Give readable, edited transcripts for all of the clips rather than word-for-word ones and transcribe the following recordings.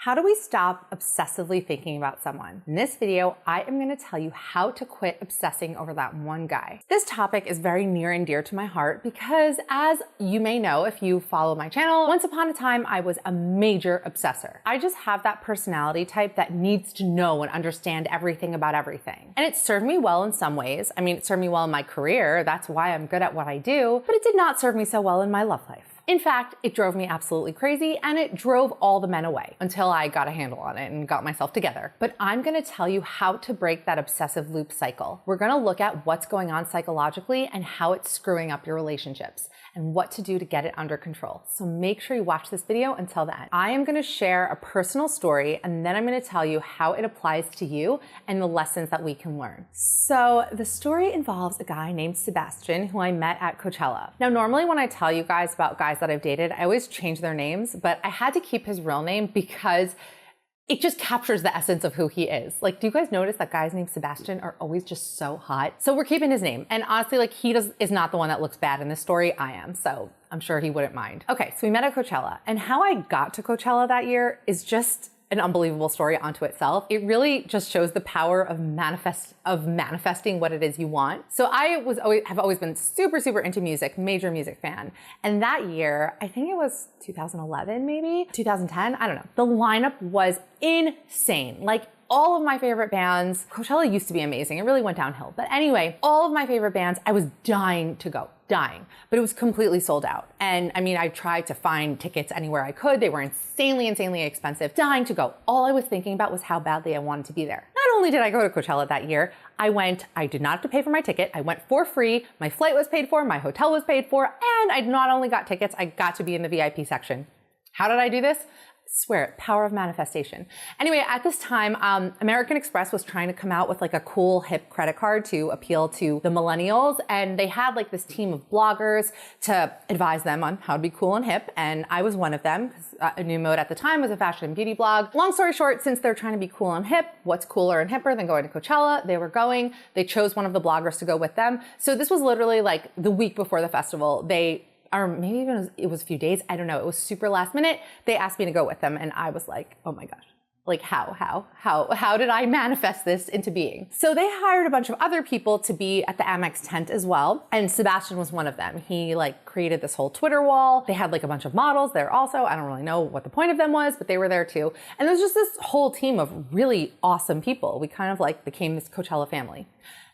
How do we stop obsessively thinking about someone? In this video, I am going to tell you how to quit obsessing over that one guy. This topic is very near and dear to my heart because, as you may know if you follow my channel, once upon a time I was a major obsessor. I just have that personality type that needs to know and understand everything about everything. And it served me well in some ways. I mean, it served me well in my career. That's why I'm good at what I do, but it did not serve me so well in my love life. In fact, it drove me absolutely crazy and it drove all the men away until I got a handle on it and got myself together. But I'm gonna tell you how to break that obsessive loop cycle. We're gonna look at what's going on psychologically and how it's screwing up your relationships and what to do to get it under control. So make sure you watch this video until the end. I am gonna share a personal story and then I'm gonna tell you how it applies to you and the lessons that we can learn. So the story involves a guy named Sebastian who I met at Coachella. Now, normally when I tell you guys about guys that I've dated, I always change their names, but I had to keep his real name because it just captures the essence of who he is. Like, do you guys notice that guys named Sebastian are always just so hot? So we're keeping his name. And honestly, like, is not the one that looks bad in this story. I am. So I'm sure he wouldn't mind. Okay, so we met at Coachella. And how I got to Coachella that year is just an unbelievable story unto itself. It really just shows the power of manifesting what it is you want. So I have always been super into music, major music fan. And that year, I think it was 2011, maybe 2010, I don't know. The lineup was insane. Like, all of my favorite bands, Coachella used to be amazing. It really went downhill. But anyway, all of my favorite bands, I was dying to go, but it was completely sold out. And I mean, I tried to find tickets anywhere I could. They were insanely expensive, dying to go. All I was thinking about was how badly I wanted to be there. Not only did I go to Coachella that year, I did not have to pay for my ticket. I went for free. My flight was paid for, my hotel was paid for, and I not only got tickets, I got to be in the VIP section. How did I do this? Swear it, power of manifestation. Anyway, at this time, American Express was trying to come out with like a cool hip credit card to appeal to the millennials. And they had like this team of bloggers to advise them on how to be cool and hip. And I was one of them because New Mode at the time was a fashion and beauty blog. Long story short, since they're trying to be cool and hip, what's cooler and hipper than going to Coachella? They chose one of the bloggers to go with them. So this was literally like the week before the festival. Or maybe even it was a few days. I don't know. It was super last minute. They asked me to go with them. And I was like, oh my gosh, like how did I manifest this into being? So they hired a bunch of other people to be at the Amex tent as well. And Sebastian was one of them. He like created this whole Twitter wall. They had like a bunch of models there also. I don't really know what the point of them was, but they were there too. And there was just this whole team of really awesome people. We kind of like became this Coachella family.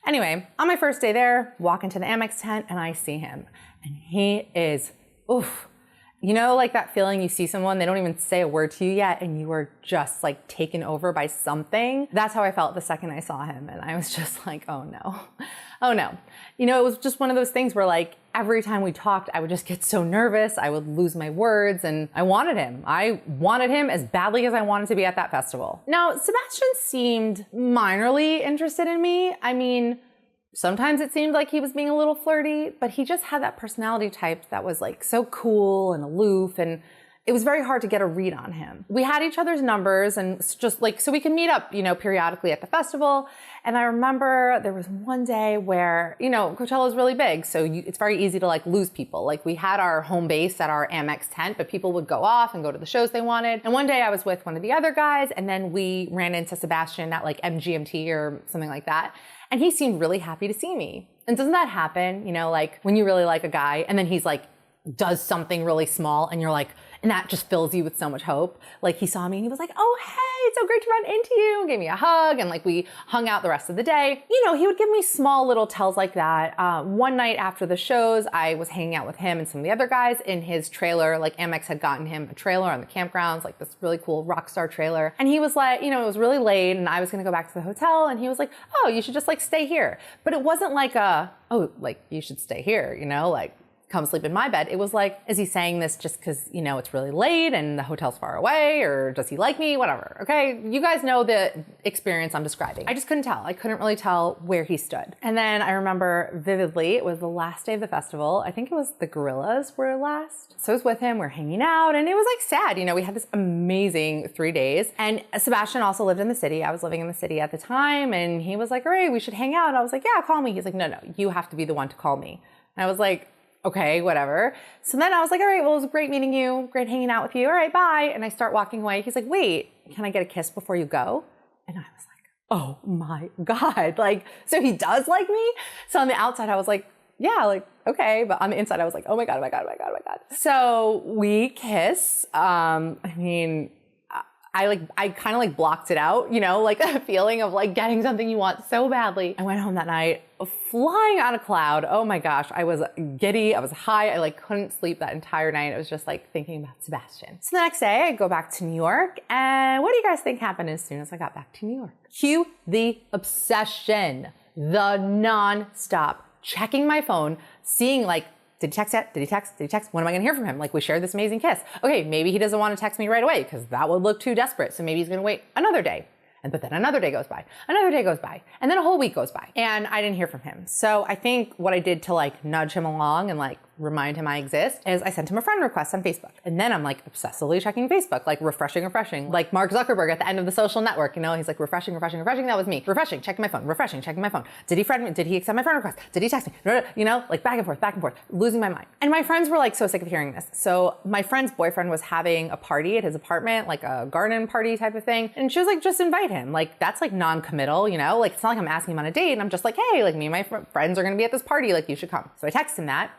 Anyway, on my first day there, walk into the Amex tent and I see him. And he is, oof. You know, like that feeling you see someone, they don't even say a word to you yet, and you are just like taken over by something. That's how I felt the second I saw him. And I was just like, oh no, oh no. You know, it was just one of those things where like every time we talked, I would just get so nervous. I would lose my words and I wanted him. I wanted him as badly as I wanted to be at that festival. Now, Sebastian seemed minorly interested in me. I mean, sometimes it seemed like he was being a little flirty, but he just had that personality type that was like so cool and aloof, and it was very hard to get a read on him. We had each other's numbers and just like, so we could meet up, you know, periodically at the festival. And I remember there was one day where, you know, Coachella is really big, so it's very easy to like lose people. Like we had our home base at our Amex tent, but people would go off and go to the shows they wanted. And one day I was with one of the other guys and then we ran into Sebastian at like MGMT or something like that. And he seemed really happy to see me. And doesn't that happen? You know, like when you really like a guy and then he's like, does something really small and you're like, and that just fills you with so much hope. Like he saw me and he was like, oh, hey, it's so great to run into you. And gave me a hug and like we hung out the rest of the day. You know, he would give me small little tells like that. One night after the shows, I was hanging out with him and some of the other guys in his trailer. Like Amex had gotten him a trailer on the campgrounds, like this really cool rock star trailer. And he was like, you know, it was really late and I was gonna go back to the hotel and he was like, oh, you should just like stay here. But it wasn't like oh, like you should stay here, you know, like come sleep in my bed. It was like, is he saying this just because, you know, it's really late and the hotel's far away, or does he like me? Whatever, okay? You guys know the experience I'm describing. I just couldn't tell. I couldn't really tell where he stood. And then I remember vividly, it was the last day of the festival. I think it was the Gorillas were last. So I was with him, we're hanging out, and it was like sad. You know, we had this amazing 3 days. And Sebastian also lived in the city. I was living in the city at the time, and he was like, all right, we should hang out. I was like, yeah, call me. He's like, no, you have to be the one to call me. And I was like, okay, whatever. So then I was like, all right, well, it was great meeting you. Great hanging out with you. All right, bye. And I start walking away. He's like, wait, can I get a kiss before you go? And I was like, oh my God. Like, so he does like me? So on the outside, I was like, yeah, like, okay. But on the inside, I was like, oh my God, oh my God, oh my God, oh my God. So we kiss. I mean, I kind of like blocked it out, you know, like a feeling of like getting something you want so badly. I went home that night flying on a cloud. Oh my gosh, I was giddy. I was high. I like couldn't sleep that entire night. I was just like thinking about Sebastian. So the next day I go back to New York, and what do you guys think happened as soon as I got back to New York? Cue the obsession, the non-stop checking my phone, seeing like, did he text yet? Did he text? Did he text? When am I gonna hear from him? Like, we shared this amazing kiss. Okay, maybe he doesn't want to text me right away because that would look too desperate. So maybe he's gonna wait another day. But then another day goes by, another day goes by, and then a whole week goes by. And I didn't hear from him. So I think what I did to like nudge him along and like remind him I exist is I sent him a friend request on Facebook. And then I'm like obsessively checking Facebook, like refreshing. Like Mark Zuckerberg at the end of the social network, you know, he's like refreshing. That was me. Refreshing, checking my phone, refreshing, checking my phone. Did he friend me? Did he accept my friend request? Did he text me? You know, like back and forth, losing my mind. And my friends were like so sick of hearing this. So my friend's boyfriend was having a party at his apartment, like a garden party type of thing. And she was like, just invite him. Like that's like non-committal, you know, like it's not like I'm asking him on a date and I'm just like, hey, like me and my friends are going to be at this party. Like you should come. So I texted him that.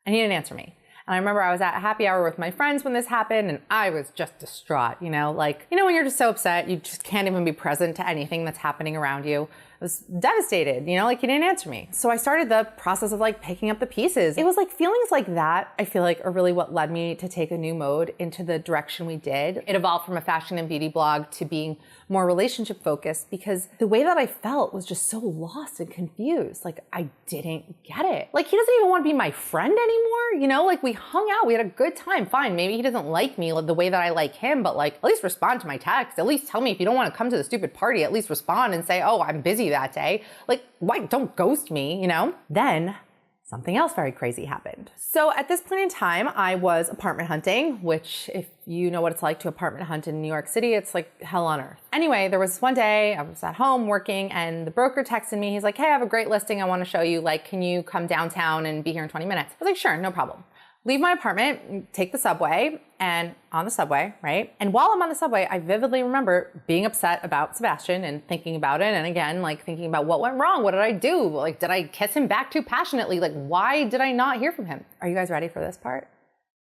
And he didn't answer me. And I remember I was at a happy hour with my friends when this happened, and I was just distraught, you know, like, you know, when you're just so upset, you just can't even be present to anything that's happening around you. I was devastated, you know, like he didn't answer me. So I started the process of like picking up the pieces. It was like feelings like that, I feel like, are really what led me to take a new mode into the direction we did. It evolved from a fashion and beauty blog to being more relationship focused because the way that I felt was just so lost and confused. Like I didn't get it. Like he doesn't even want to be my friend anymore. You know, like we hung out, we had a good time. Fine. Maybe he doesn't like me the way that I like him, but like at least respond to my text. At least tell me if you don't want to come to the stupid party, at least respond and say, oh, I'm busy that day. Like, why don't ghost me, you know? Then something else very crazy happened. So at this point in time, I was apartment hunting, which if you know what it's like to apartment hunt in New York City, it's like hell on earth. Anyway, there was one day I was at home working and the broker texted me. He's like, hey, I have a great listing I want to show you. Like, can you come downtown and be here in 20 minutes? I was like, sure, no problem. Leave my apartment, take the subway, and on the subway, right? And while I'm on the subway, I vividly remember being upset about Sebastian and thinking about it. And again, like thinking about what went wrong. What did I do? Like, did I kiss him back too passionately? Like, why did I not hear from him? Are you guys ready for this part?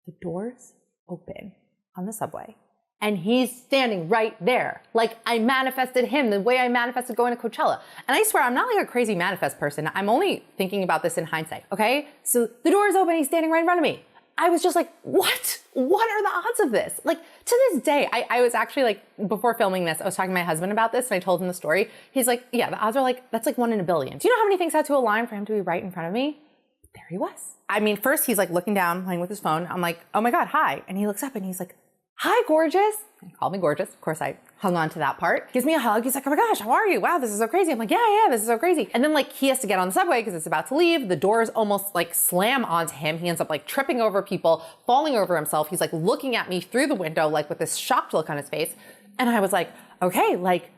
The doors open on the subway and he's standing right there. Like I manifested him the way I manifested going to Coachella. And I swear, I'm not like a crazy manifest person. I'm only thinking about this in hindsight, okay? So the door is open, he's standing right in front of me. I was just like, what? What are the odds of this? Like to this day, I was actually like, before filming this, I was talking to my husband about this and I told him the story. He's like, yeah, the odds are like, that's like 1 in a billion. Do you know how many things had to align for him to be right in front of me? There he was. I mean, first he's like looking down, playing with his phone. I'm like, oh my God, hi. And he looks up and he's like, hi, gorgeous. He called me gorgeous. Of course, I hung on to that part. Gives me a hug. He's like, oh my gosh, how are you? Wow, this is so crazy. I'm like, yeah, this is so crazy. And then like he has to get on the subway because it's about to leave. The doors almost like slam onto him. He ends up like tripping over people, falling over himself. He's like looking at me through the window, like with this shocked look on his face. And I was like, okay, like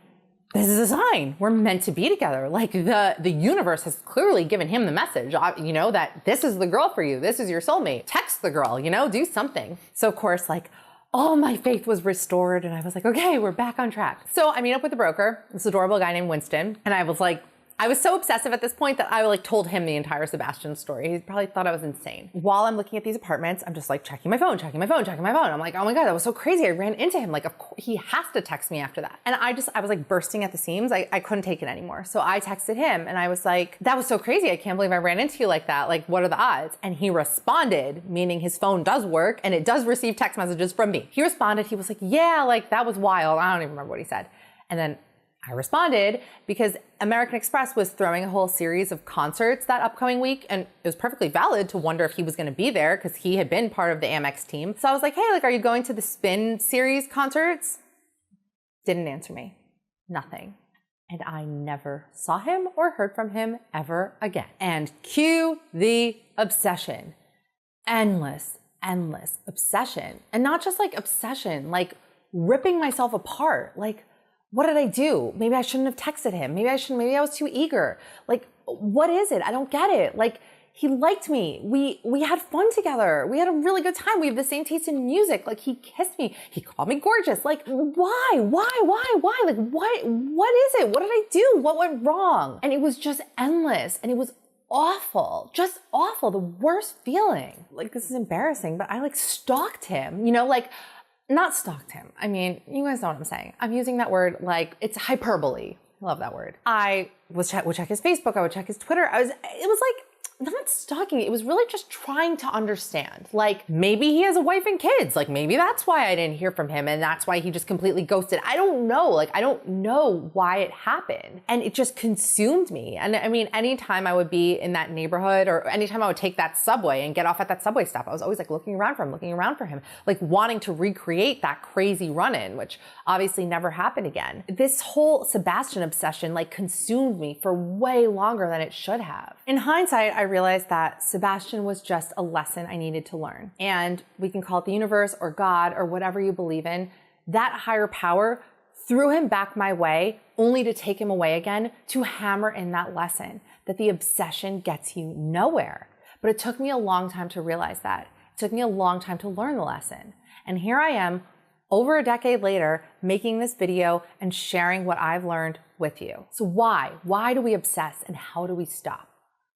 this is a sign. We're meant to be together. Like the universe has clearly given him the message, you know, that this is the girl for you. This is your soulmate. Text the girl, you know, do something. So of course, like, all my faith was restored and I was like, okay, we're back on track. So I meet up with the broker, this adorable guy named Winston. And I was like, I was so obsessive at this point that I like told him the entire Sebastian story. He probably thought I was insane. While I'm looking at these apartments, I'm just like checking my phone. I'm like, oh my God, that was so crazy. I ran into him. Like, of course, he has to text me after that. And I was like bursting at the seams. I couldn't take it anymore. So I texted him and I was like, that was so crazy. I can't believe I ran into you like that. Like, what are the odds? And he responded, meaning his phone does work and it does receive text messages from me. He responded, he was like, yeah, like that was wild. I don't even remember what he said. And then I responded because American Express was throwing a whole series of concerts that upcoming week, and it was perfectly valid to wonder if he was going to be there because he had been part of the Amex team. So I was like, hey, like, are you going to the Spin series concerts? Didn't answer me. Nothing. And I never saw him or heard from him ever again. And cue the obsession. Endless obsession. And not just like obsession, like ripping myself apart. Like, what did I do? Maybe I shouldn't have texted him. Maybe I was too eager. Like, what is it? I don't get it. Like, he liked me. We had fun together. We had a really good time. We have the same taste in music. Like, he kissed me. He called me gorgeous. Like, why? Like, what is it? What did I do? What went wrong? And it was just endless. And it was awful, just awful. The worst feeling. Like, this is embarrassing, but I like stalked him, you know, like, not stalked him. I mean, you guys know what I'm saying. I'm using that word like it's hyperbole. I love that word. I would check his Facebook. I would check his Twitter. It was like, not stalking. It was really just trying to understand. Like, maybe he has a wife and kids. Like, maybe that's why I didn't hear from him and that's why he just completely ghosted. I don't know. Like, I don't know why it happened. And it just consumed me. And I mean, anytime I would be in that neighborhood or anytime I would take that subway and get off at that subway stop, I was always like looking around for him, like wanting to recreate that crazy run-in, which obviously never happened again. This whole Sebastian obsession like consumed me for way longer than it should have. In hindsight, I realized that Sebastian was just a lesson I needed to learn. And we can call it the universe or God or whatever you believe in. That higher power threw him back my way only to take him away again to hammer in that lesson that the obsession gets you nowhere. But it took me a long time to realize that. It took me a long time to learn the lesson. And here I am, over a decade later, making this video and sharing what I've learned with you. So why? Why do we obsess and how do we stop?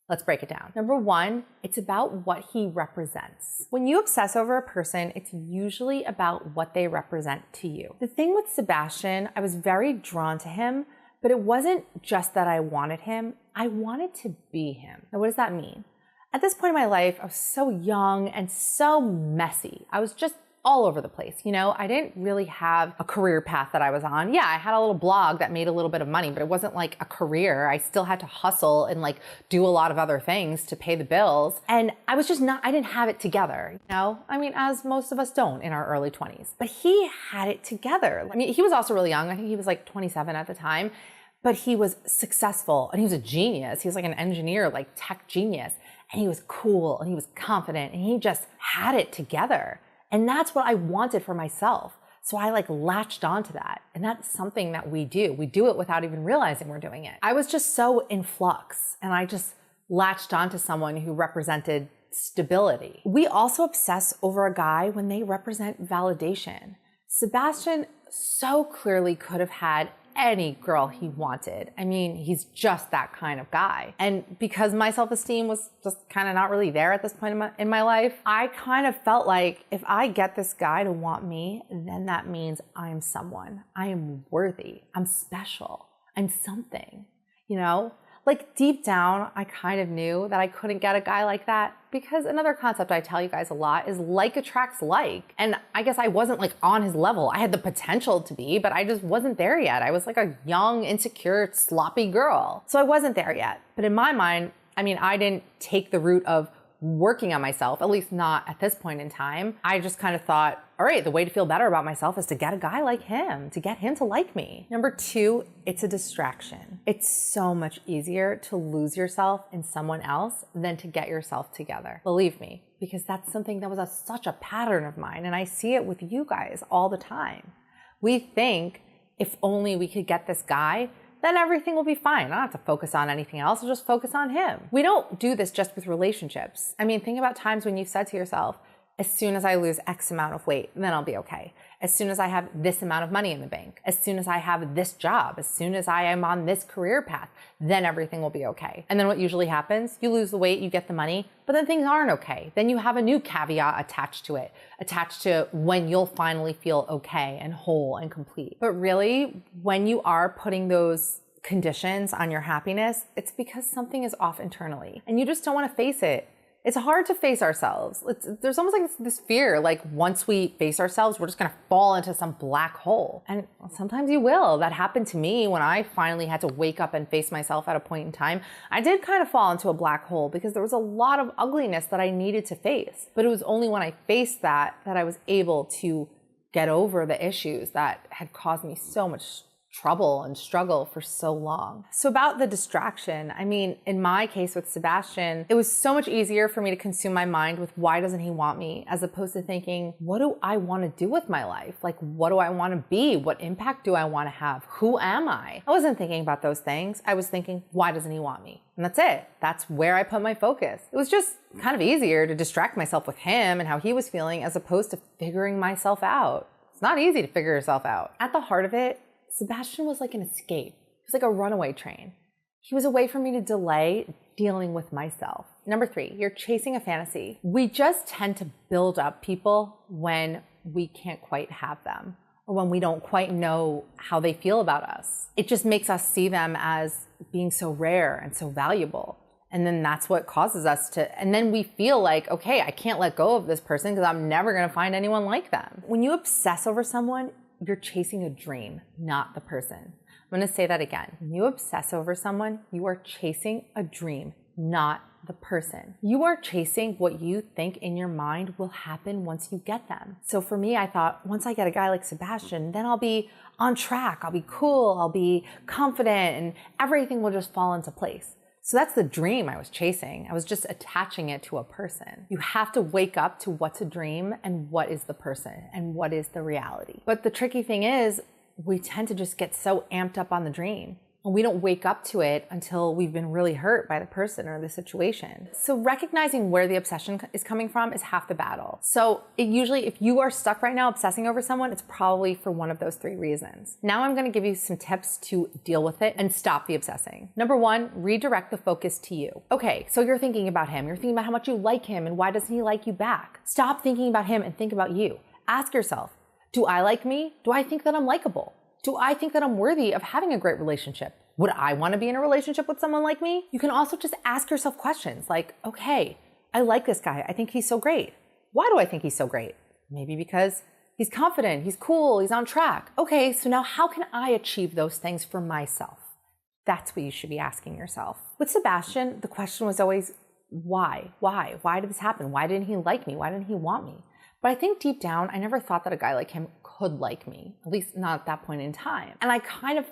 Let's break it down. Number one, it's about what he represents. When you obsess over a person, it's usually about what they represent to you. The thing with Sebastian, I was very drawn to him, but it wasn't just that I wanted him. I wanted to be him. Now, what does that mean? At this point in my life, I was so young and so messy. I was just all over the place. You know, I didn't really have a career path that I was on. Yeah, I had a little blog that made a little bit of money, but it wasn't like a career. I still had to hustle and like do a lot of other things to pay the bills. And I was just I didn't have it together, you know? I mean, as most of us don't in our early 20s, but he had it together. I mean, he was also really young. I think he was like 27 at the time, but he was successful and he was a genius. He was like an engineer, like tech genius. And he was cool and he was confident and he just had it together. And that's what I wanted for myself. So I like latched onto that. And that's something that we do. We do it without even realizing we're doing it. I was just so in flux and I just latched onto someone who represented stability. We also obsess over a guy when they represent validation. Sebastian so clearly could have had any girl he wanted. I mean, he's just that kind of guy. And because my self-esteem was just kind of not really there at this point in my life, I kind of felt like if I get this guy to want me, then that means I'm someone. I am worthy. I'm special. I'm something, you know? Like deep down, I kind of knew that I couldn't get a guy like that because another concept I tell you guys a lot is like attracts like. And I guess I wasn't like on his level. I had the potential to be, but I just wasn't there yet. I was like a young, insecure, sloppy girl. So I wasn't there yet. But in my mind, I mean, I didn't take the route of working on myself, at least not at this point in time. I just kind of thought, all right, the way to feel better about myself is to get a guy like him, to get him to like me. Number two, it's a distraction. It's so much easier to lose yourself in someone else than to get yourself together. Believe me, because that's something that was such a pattern of mine. And I see it with you guys all the time. We think if only we could get this guy, then everything will be fine. I don't have to focus on anything else. I'll just focus on him. We don't do this just with relationships. I mean, think about times when you've said to yourself, as soon as I lose X amount of weight, then I'll be okay. As soon as I have this amount of money in the bank, as soon as I have this job, as soon as I am on this career path, then everything will be okay. And then what usually happens? You lose the weight, you get the money, but then things aren't okay. Then you have a new caveat attached to it, attached to when you'll finally feel okay and whole and complete. But really, when you are putting those conditions on your happiness, it's because something is off internally and you just don't want to face it. It's hard to face ourselves. There's almost like this fear, like once we face ourselves, we're just going to fall into some black hole. And sometimes you will. That happened to me when I finally had to wake up and face myself at a point in time. I did kind of fall into a black hole because there was a lot of ugliness that I needed to face. But it was only when I faced that I was able to get over the issues that had caused me so much trouble and struggle for so long. So about the distraction, I mean, in my case with Sebastian, it was so much easier for me to consume my mind with why doesn't he want me, as opposed to thinking, what do I want to do with my life? Like, what do I want to be? What impact do I want to have? Who am I? I wasn't thinking about those things. I was thinking, why doesn't he want me? And that's it. That's where I put my focus. It was just kind of easier to distract myself with him and how he was feeling as opposed to figuring myself out. It's not easy to figure yourself out. At the heart of it, Sebastian was like an escape. He was like a runaway train. He was a way for me to delay dealing with myself. Number 3, you're chasing a fantasy. We just tend to build up people when we can't quite have them, or when we don't quite know how they feel about us. It just makes us see them as being so rare and so valuable. And then that's what causes us to, and then we feel like, okay, I can't let go of this person because I'm never gonna find anyone like them. When you obsess over someone, you're chasing a dream, not the person. I'm gonna say that again. When you obsess over someone, you are chasing a dream, not the person. You are chasing what you think in your mind will happen once you get them. So for me, I thought, once I get a guy like Sebastian, then I'll be on track, I'll be cool, I'll be confident, and everything will just fall into place. So that's the dream I was chasing. I was just attaching it to a person. You have to wake up to what's a dream and what is the person and what is the reality. But the tricky thing is, we tend to just get so amped up on the dream, and we don't wake up to it until we've been really hurt by the person or the situation. So recognizing where the obsession is coming from is half the battle. So usually, if you are stuck right now obsessing over someone, it's probably for one of those 3 reasons. Now I'm gonna give you some tips to deal with it and stop the obsessing. Number 1, redirect the focus to you. Okay, so you're thinking about him. You're thinking about how much you like him and why doesn't he like you back? Stop thinking about him and think about you. Ask yourself, do I like me? Do I think that I'm likable? Do I think that I'm worthy of having a great relationship? Would I want to be in a relationship with someone like me? You can also just ask yourself questions like, okay, I like this guy. I think he's so great. Why do I think he's so great? Maybe because he's confident, he's cool, he's on track. Okay, so now how can I achieve those things for myself? That's what you should be asking yourself. With Sebastian, the question was always, why? Why? Why did this happen? Why didn't he like me? Why didn't he want me? But I think deep down, I never thought that a guy like him could like me, at least not at that point in time. And I kind of,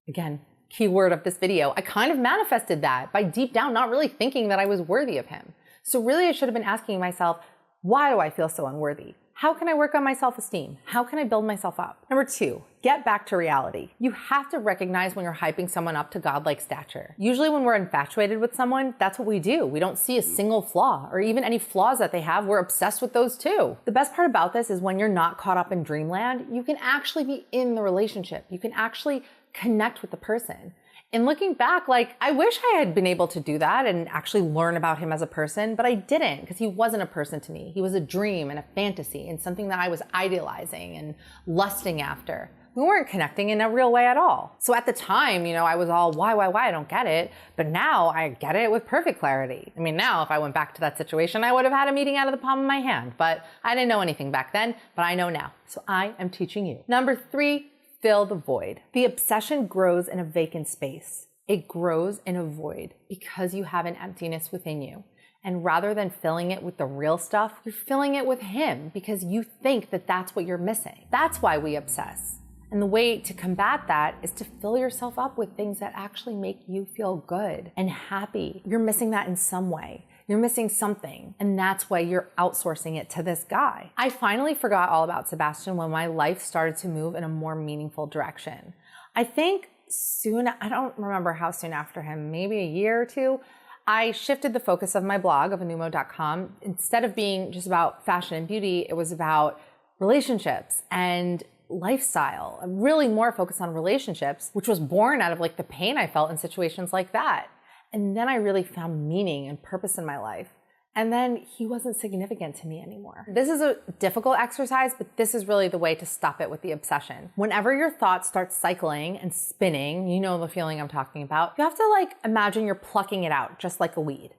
again, key word of this video, I kind of manifested that by deep down not really thinking that I was worthy of him. So really I should have been asking myself, why do I feel so unworthy? How can I work on my self-esteem? How can I build myself up? Number 2, get back to reality. You have to recognize when you're hyping someone up to godlike stature. Usually when we're infatuated with someone, that's what we do. We don't see a single flaw or even any flaws that they have. We're obsessed with those too. The best part about this is when you're not caught up in dreamland, you can actually be in the relationship. You can actually connect with the person. And looking back, like, I wish I had been able to do that and actually learn about him as a person, but I didn't, because he wasn't a person to me. He was a dream and a fantasy and something that I was idealizing and lusting after. We weren't connecting in a real way at all. So at the time, I was all, why, I don't get it. But now I get it with perfect clarity. I mean, now if I went back to that situation, I would have had a meeting out of the palm of my hand, but I didn't know anything back then, but I know now. So I am teaching you. Number 3, fill the void. The obsession grows in a vacant space. It grows in a void because you have an emptiness within you. And rather than filling it with the real stuff, you're filling it with him because you think that that's what you're missing. That's why we obsess. And the way to combat that is to fill yourself up with things that actually make you feel good and happy. You're missing that in some way. You're missing something, and that's why you're outsourcing it to this guy. I finally forgot all about Sebastian when my life started to move in a more meaningful direction. I think soon, I don't remember how soon after him, maybe a year or 2, I shifted the focus of my blog of anumo.com. Instead of being just about fashion and beauty, it was about relationships and lifestyle. I'm really more focused on relationships, which was born out of like the pain I felt in situations like that. And then I really found meaning and purpose in my life. And then he wasn't significant to me anymore. This is a difficult exercise, but this is really the way to stop it with the obsession. Whenever your thoughts start cycling and spinning, you know the feeling I'm talking about, you have to imagine you're plucking it out just like a weed.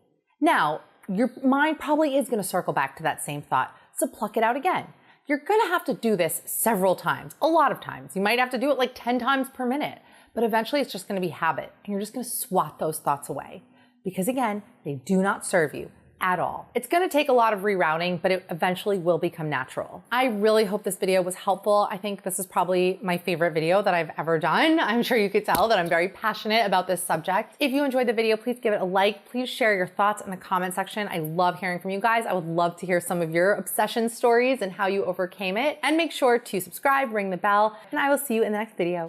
Now, your mind probably is gonna circle back to that same thought, so pluck it out again. You're gonna have to do this several times, a lot of times. You might have to do it 10 times per minute. But eventually it's just gonna be habit, and you're just gonna swat those thoughts away. Because again, they do not serve you. at all. It's gonna take a lot of rerouting, but it eventually will become natural. I really hope this video was helpful. I think this is probably my favorite video that I've ever done. I'm sure you could tell that I'm very passionate about this subject. If you enjoyed the video, please give it a like. Please share your thoughts in the comment section. I love hearing from you guys. I would love to hear some of your obsession stories and how you overcame it. And make sure to subscribe, ring the bell, and I will see you in the next video.